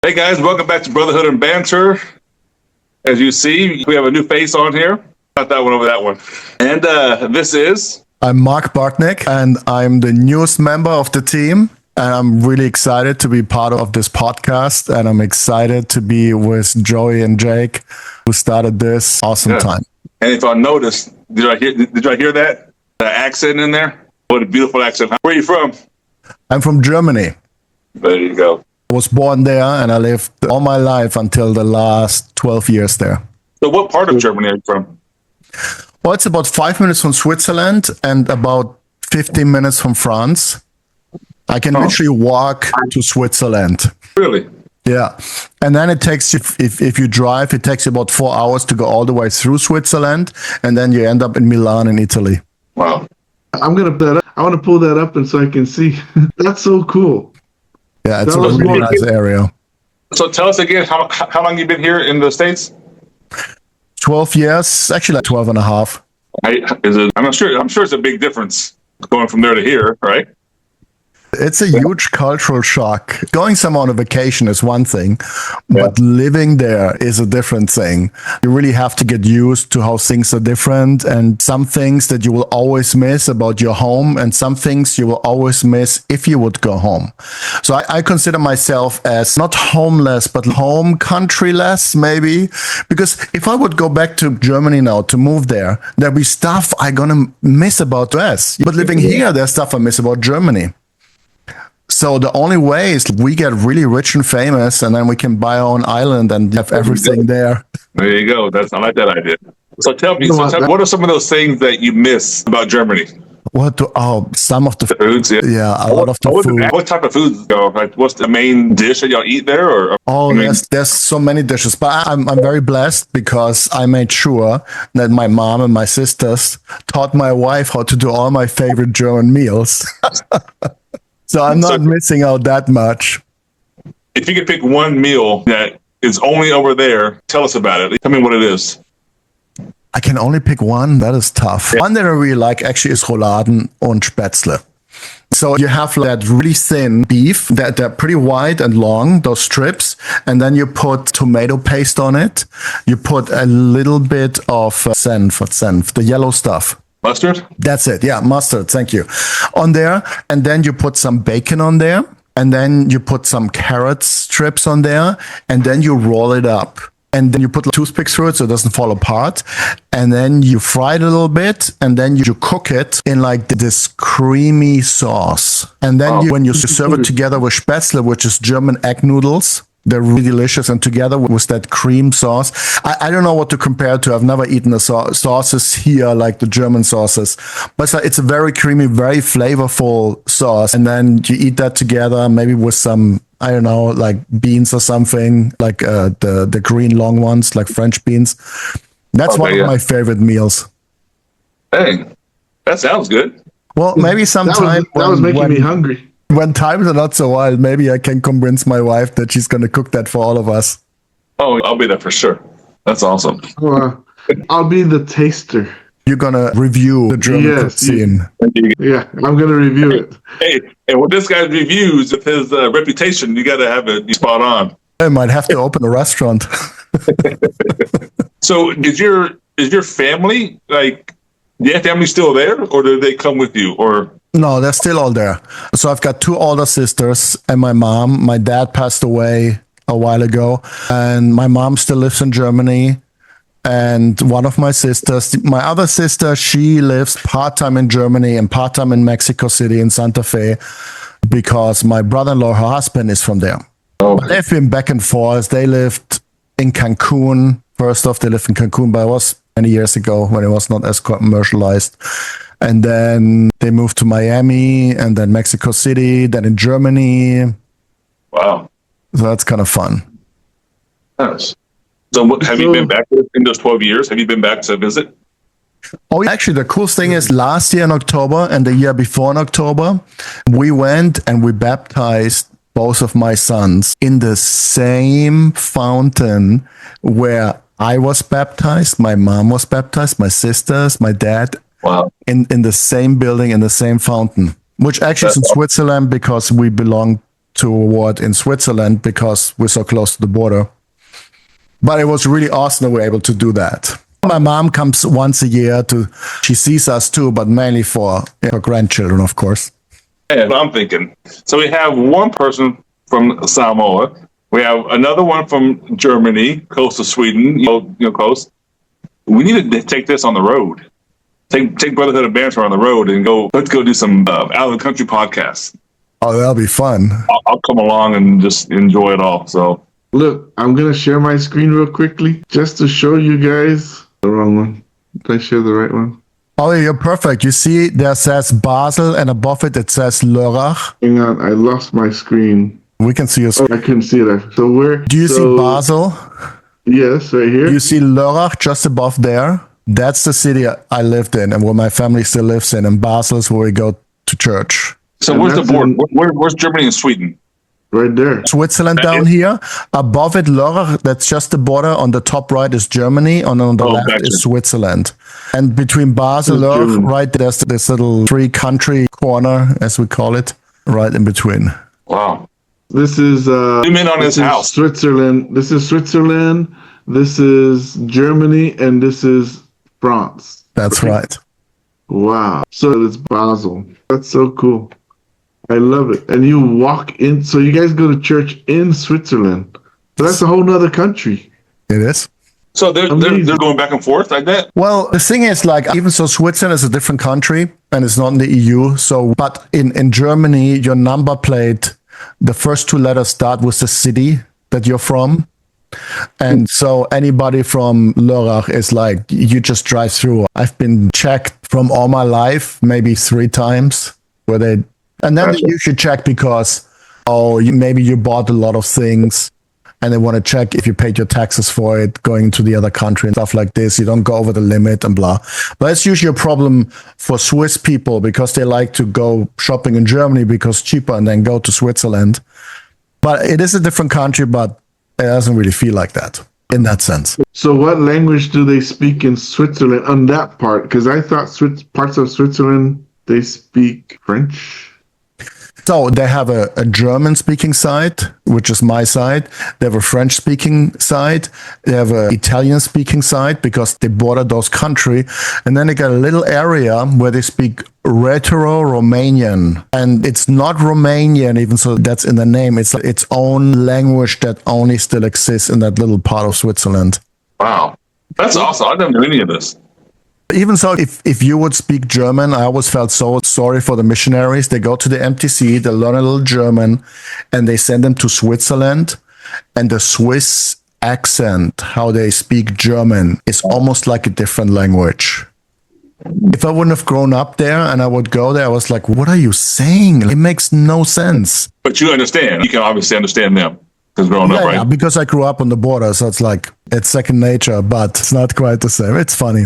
Hey guys, welcome back to Brotherhood and Banter. As you see, we have a new face on here. Not that one over that one. And this is... I'm Marc Bartnick, and I'm the newest member of the team. And I'm really excited to be part of this podcast. And I'm excited to be with Joey and Jake, who started this awesome time. And if I noticed, did I hear that? The accent in there? What a beautiful accent. Where are you from? I'm from Germany. There you go. I was born there, and I lived all my life until the last 12 years there. So what part of Germany are you from? Well, it's about 5 minutes from Switzerland and about 15 minutes from France. I can literally walk to Switzerland. Really? Yeah. And then it takes, if you drive, it takes you about 4 hours to go all the way through Switzerland, and then you end up in Milan in Italy. Wow. I'm going to put that up. I want to pull that up and so I can see. That's so cool. Yeah, it's a really nice area. So tell us again, how long you been here in the States? 12 years, actually like 12 and a half. I'm not sure. I'm sure it's a big difference going from there to here, right? It's a huge cultural shock. Going somewhere on a vacation is one thing, but living there is a different thing. You really have to get used to how things are different, and some things that you will always miss about your home, and some things you will always miss if you would go home. So I consider myself as not homeless, but home countryless, maybe, because if I would go back to Germany now to move there, there'll be stuff I'm going to miss about US. But living here, there's stuff I miss about Germany. So the only way is we get really rich and famous, and then we can buy our own island and have everything there. There you go. I like that idea. So tell me, what are some of those things that you miss about Germany? Some of the foods. Yeah, a lot of the food. What type of foods? Like, what's the main dish that y'all eat there? There's so many dishes, but I'm very blessed because I made sure that my mom and my sisters taught my wife how to do all my favorite German meals. So I'm not missing out that much. If you could pick one meal that is only over there, tell us about it. Tell me what it is. I can only pick one. That is tough. One that I really like actually is Rouladen und Spätzle. So you have that really thin beef that they're pretty wide and long, those strips, and then you put tomato paste on it. You put a little bit of senf, the yellow stuff. Mustard? That's it. Yeah, mustard. Thank you. On there. And then you put some bacon on there. And then you put some carrot strips on there. And then you roll it up. And then you put toothpicks through it so it doesn't fall apart. And then you fry it a little bit. And then you cook it in like this creamy sauce. And then when you serve it together with Spätzle, which is German egg noodles, they're really delicious, and together with that cream sauce, I don't know what to compare it to. I've never eaten the sauces here like the German sauces, but it's a very creamy, very flavorful sauce. And then you eat that together, maybe with some, I don't know, like beans or something, like the green long ones, like French beans. That's one of my favorite meals. Hey, that sounds good. Well, maybe sometime that was making me hungry. When times are not so wild, maybe I can convince my wife that she's going to cook that for all of us. Oh, I'll be there for sure. That's awesome. I'll be the taster. You're going to review the German cuisine. Yeah, I'm going to review it. Hey, and with this guy's reviews, with his reputation, you got to have it spot on. I might have to open a restaurant. So is your family, like, your family still there, or do they come with you, or... No, they're still all there. So I've got two older sisters and my mom. My dad passed away a while ago, and my mom still lives in Germany. And one of my sisters, my other sister, she lives part-time in Germany and part-time in Mexico City in Santa Fe, because my brother-in-law, her husband, is from there. Okay. They've been back and forth. They lived in Cancun. First off, they lived in Cancun, but it was many years ago when it was not as commercialized. And then they moved to Miami, and then Mexico City, then in Germany. Wow. So that's kind of fun. Nice. So have you been back in those 12 years? Have you been back to visit? Oh, actually, the coolest thing is last year in October and the year before in October, we went and we baptized both of my sons in the same fountain where I was baptized, my mom was baptized, my sisters, my dad. Wow. In the same building, in the same fountain, which actually is in Switzerland because we belong toward in Switzerland because we're so close to the border. But it was really awesome that we're able to do that. My mom comes once a year she sees us too, but mainly for her grandchildren, of course. Yeah, I'm thinking. So we have one person from Samoa. We have another one from Germany, close to Sweden, close. We need to take this on the road. Take Brotherhood and Banter on the road and let's go do some out of the country podcasts. Oh, that'll be fun. I'll come along and just enjoy it all. So Look, I'm going to share my screen real quickly just to show you guys the wrong one. Did I share the right one? Oh, you're perfect. You see, there says Basel, and above it says Lörrach. Hang on, I lost my screen. We can see your screen. I couldn't see it. So where? Do you see Basel? Yes, right here. You see Lörrach just above there? That's the city I lived in and where my family still lives in. And Basel is where we go to church. So where's the border? Where's Germany and Sweden? Right there. Switzerland down here. Above it, Lörrach, that's just the border. On the top right is Germany, and on the left is Switzerland. And between Basel and Lörrach, right, there's this little three-country corner, as we call it, right in between. Wow. This is zoom in on his house. Switzerland. This is Switzerland. This is Germany, and this is France. That's right. Wow. So it's Basel. That's so cool. I love it. And you walk in, so you guys go to church in Switzerland. So that's a whole nother country. It is. So they're going back and forth like that? Well, the thing is, like, even so, Switzerland is a different country and it's not in the EU. So, but in Germany, your number plate, the first two letters start with the city that you're from. And so anybody from Lörrach is like, you just drive through. I've been checked from all my life, maybe 3 times, and then they usually check because, maybe you bought a lot of things and they want to check if you paid your taxes for it going to the other country and stuff like this. You don't go over the limit and blah. But it's usually a problem for Swiss people because they like to go shopping in Germany because it's cheaper and then go to Switzerland. But it is a different country, but it doesn't really feel like that in that sense. So what language do they speak in Switzerland on that part? Because I thought parts of Switzerland, they speak French. So they have a German-speaking side, which is my side. They have a French-speaking side. They have an Italian-speaking side because they border those countries. And then they got a little area where they speak Retro-Romanian. And it's not Romanian, even so that's in the name. It's its own language that only still exists in that little part of Switzerland. Wow. That's awesome. I never knew any of this. Even so, if you would speak German, I always felt so sorry for the missionaries. They go to the MTC, they learn a little German, and they send them to Switzerland. And the Swiss accent, how they speak German, is almost like a different language. If I wouldn't have grown up there and I would go there, I was like, what are you saying? It makes no sense. But you understand. You can obviously understand them because growing up, right? Yeah, because I grew up on the border, so it's like, it's second nature, but it's not quite the same. It's funny.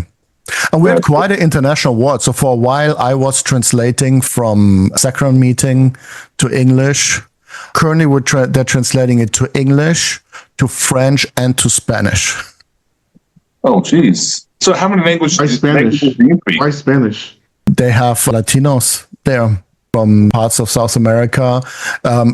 And we had quite an international word. So for a while, I was translating from sacrament meeting to English. Currently, they're translating it to English, to French, and to Spanish. Oh, geez. So how many languages Why Spanish? do you speak? Why Spanish? They have Latinos there from parts of South America.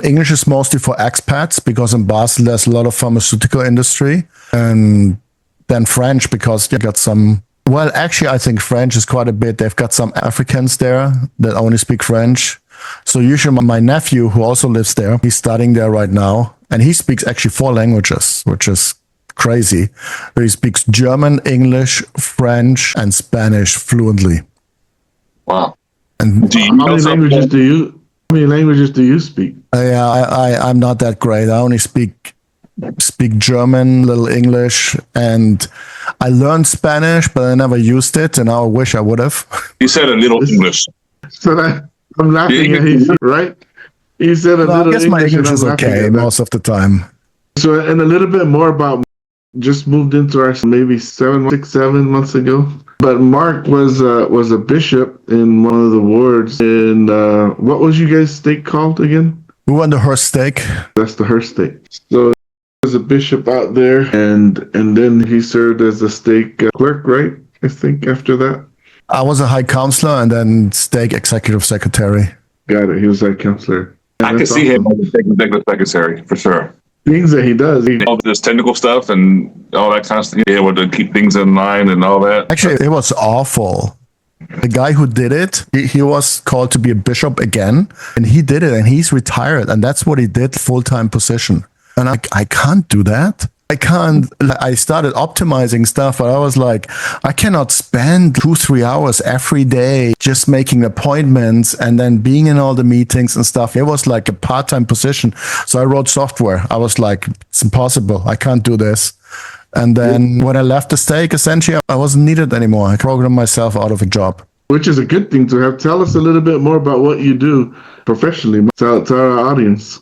English is mostly for expats because in Basel, there's a lot of pharmaceutical industry. And then French because you got some... Well, actually, I think French is quite a bit. They've got some Africans there that only speak French. So usually my nephew, who also lives there, he's studying there right now. And he speaks actually 4 languages, which is crazy. He speaks German, English, French, and Spanish fluently. Wow. And How many languages do you speak? I'm not that great. I only speak German, little English, and I learned Spanish, but I never used it, and I wish I would have. You said a little English. So I'm laughing at you, right? You said a little I guess my English is okay most of the time. So, and a little bit more about, just moved into our maybe 6, 7 months ago. But Mark was a bishop in one of the wards. And what was you guys' stake called again? We went to Hearst Stake. That's the Hearst stake. So he was a bishop out there, and then he served as a stake clerk, right? I think after that. I was a high counselor and then stake executive secretary. Got it. He was that counselor. I can that's see him awesome. as a executive secretary for sure. Things that he does. All this technical stuff and all that kind of stuff, able to keep things in line and all that. Actually, it was awful. The guy who did it, he was called to be a bishop again, and he did it, and he's retired, and that's what he did, full-time position. And I can't do that. I can't. I started optimizing stuff, but I was like, I cannot spend 2-3 hours every day just making appointments and then being in all the meetings and stuff. It was like a part-time position. So I wrote software. I was like, it's impossible. I can't do this. And then when I left the stake, essentially, I wasn't needed anymore. I programmed myself out of a job. Which is a good thing to have. Tell us a little bit more about what you do professionally to our audience.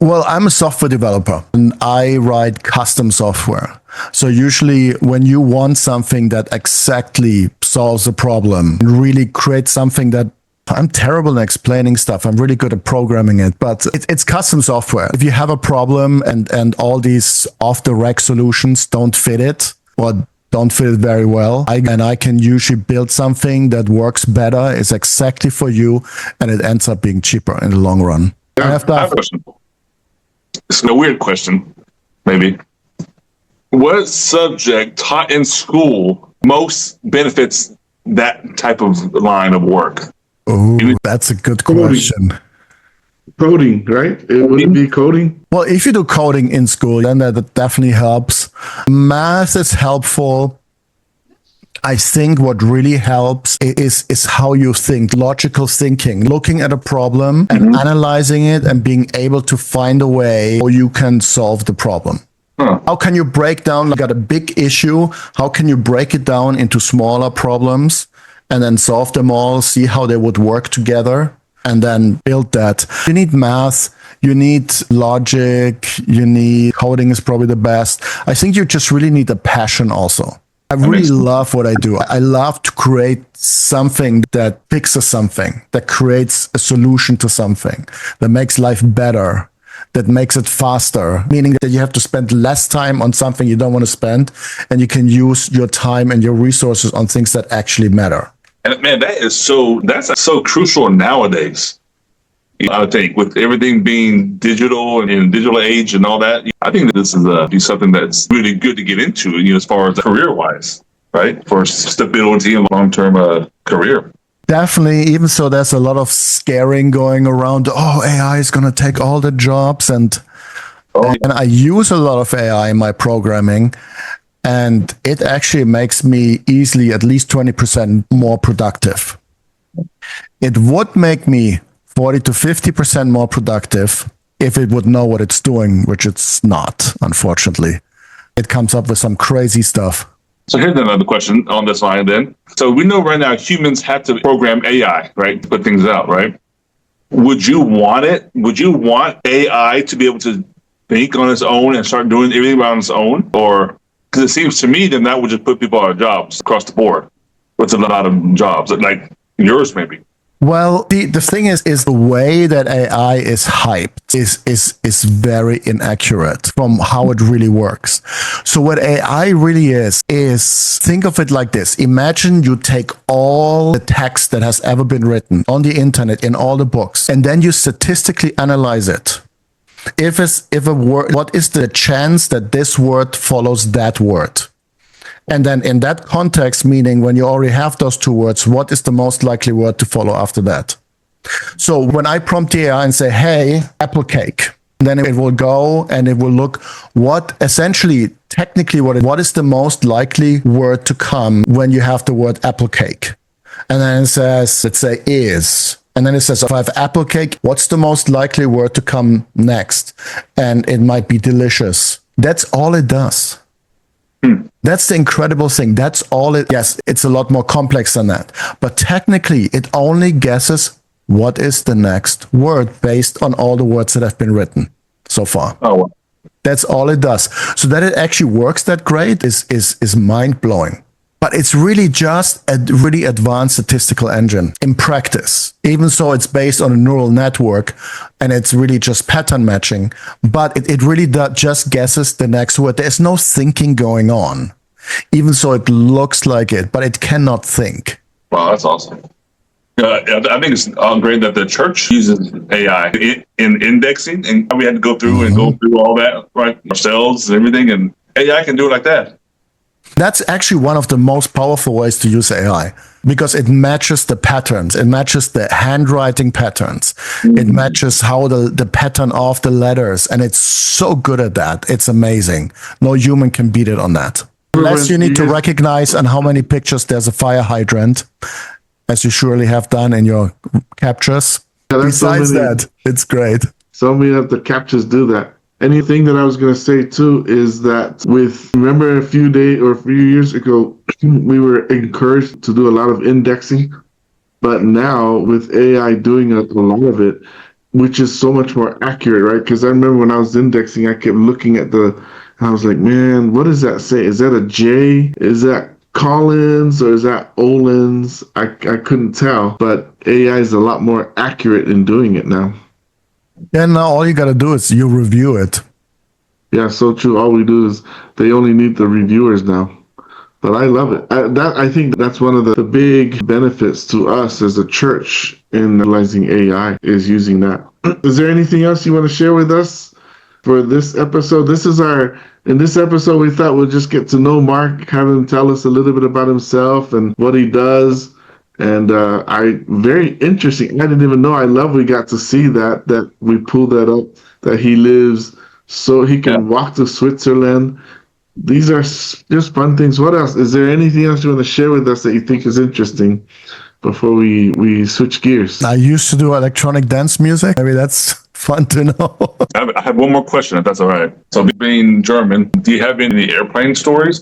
Well, I'm a software developer and I write custom software. So usually when you want something that exactly solves a problem, really creates something that I'm terrible in explaining stuff. I'm really good at programming it, but it's custom software. If you have a problem and all these off-the-rack solutions don't fit it or don't fit it very well, I can usually build something that works better, is exactly for you, and it ends up being cheaper in the long run. I have a question. It's a weird question, maybe. What subject taught in school most benefits that type of line of work? Oh, that's a good question. Coding, right? It wouldn't be coding. Well, if you do coding in school, then that definitely helps. Math is helpful. I think what really helps is how you think, logical thinking, looking at a problem and analyzing it and being able to find a way how you can solve the problem. How can you break down, like, got a big issue, how can you break it down into smaller problems and then solve them all, see how they would work together, and then build that? You need math, you need logic, you need coding is probably the best. I think you just really need a passion also. I really love what I do. I love to create something that fixes something, that creates a solution to something, that makes life better, that makes it faster, meaning that you have to spend less time on something you don't want to spend, and you can use your time and your resources on things that actually matter. And man, that's so crucial nowadays. I think with everything being digital and in the digital age and all that, I think that this is something that's really good to get into, as far as career-wise, right? For stability and long-term career. Definitely. Even so, there's a lot of scaring going around. Oh, AI is going to take all the jobs. And I use a lot of AI in my programming. And it actually makes me easily at least 20% more productive. It would make me 40 to 50% more productive if it would know what it's doing, which it's not, unfortunately. It comes up with some crazy stuff. So here's another question on this line then. So we know right now humans have to program AI, right, to put things out, right? Would you want it? Would you want AI to be able to think on its own and start doing everything on its own? Or, because it seems to me then that would just put people out of jobs across the board. With a lot of jobs, like yours maybe. Well, the thing is the way that AI is hyped is very inaccurate from how it really works. So what AI really is think of it like this. Imagine you take all the text that has ever been written on the internet in all the books, and then you statistically analyze it. If a word, what is the chance that this word follows that word? And then in that context, meaning when you already have those two words, what is the most likely word to follow after that? So when I prompt the AI and say, hey, apple cake, then it will go and it will look what essentially, technically, what is the most likely word to come when you have the word apple cake? And then it says, let's say is. And then it says, if I have apple cake, what's the most likely word to come next? And it might be delicious. That's all it does. That's the incredible thing. That's all it. Yes, it's a lot more complex than that. But technically, it only guesses what is the next word based on all the words that have been written so far. Oh, wow. That's all it does. So that it actually works that great is mind-blowing. But it's really just a really advanced statistical engine in practice. Even so, it's based on a neural network and it's really just pattern matching. But it really just guesses the next word. There's no thinking going on. Even so, it looks like it, but it cannot think. Wow, that's awesome. I think it's great that the church uses AI in indexing, and we had to go through and go through all that right ourselves and everything, and AI can do it like that. That's actually one of the most powerful ways to use AI because it matches the patterns. It matches the handwriting patterns. It matches how the pattern of the letters. And it's so good at that. It's amazing. No human can beat it on that. Unless you need to recognize on how many pictures there's a fire hydrant, as you surely have done in your captures. Yeah, besides that, it's great. So many of the captures do that. Anything that I was going to say too is that remember a few years ago, we were encouraged to do a lot of indexing, but now with AI doing a lot of it, which is so much more accurate, right? Because I remember when I was indexing, I kept looking at I was like, man, what does that say? Is that a J? Is that Collins or is that Olins? I couldn't tell, but AI is a lot more accurate in doing it now. Yeah, now all you got to do is you review it. Yeah, so true. All we do is they only need the reviewers now. But I love it. I think that's one of the big benefits to us as a church in utilizing AI is using that. Is there anything else you want to share with us for this episode? In this episode, we thought we'll just get to know Mark, have him tell us a little bit about himself and what he does. And very interesting. I didn't even know. I love we got to see that we pulled that up, that he lives so he can walk to Switzerland. These are just fun things. What else? Is there anything else you want to share with us that you think is interesting before we switch gears? I used to do electronic dance music. Maybe that's fun to know. I have one more question, if that's all right. So being German, do you have any airplane stories?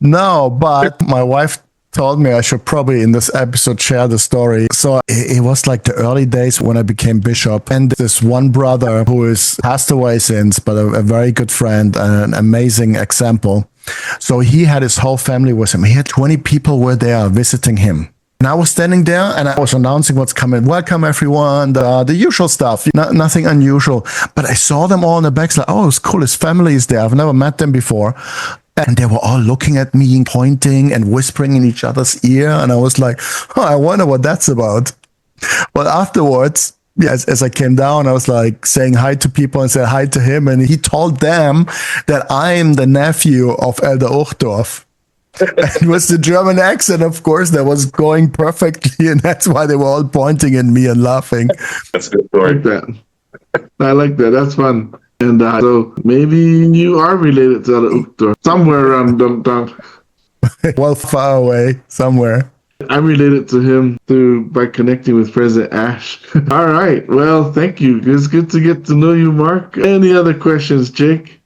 No, but my wife told me I should probably in this episode share the story. So it was like the early days when I became bishop, and this one brother who is passed away since, but a very good friend and an amazing example. So he had his whole family with him. He had 20 people were there visiting him. And I was standing there and I was announcing what's coming. Welcome everyone, the usual stuff, nothing unusual. But I saw them all in the back, like, oh, it's cool, his family is there. I've never met them before. And they were all looking at me, pointing and whispering in each other's ear. And I was like, oh, I wonder what that's about. But afterwards, as I came down, I was like saying hi to people and said hi to him. And he told them that I'm the nephew of Elder Uchtdorf. And with the German accent, of course, that was going perfectly. And that's why they were all pointing at me and laughing. That's a good story. I like that. That's fun. And so maybe you are related to Uchtdorf, somewhere around Dumptown. Well, far away, somewhere. I'm related to him by connecting with President Ash. All right. Well, thank you. It's good to get to know you, Mark. Any other questions, Jake?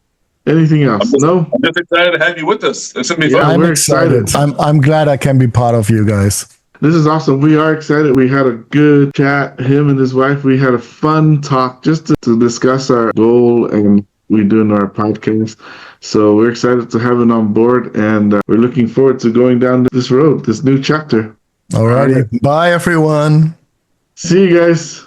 Anything else? No? I'm just excited to have you with us. It's going to be fun. Yeah, I'm excited. I'm glad I can be part of you guys. This is awesome. We are excited. We had a good chat. Him and his wife, we had a fun talk just to discuss our goal and we're doing our podcast. So we're excited to have him on board and we're looking forward to going down this road, this new chapter. All righty. Bye, everyone. See you guys.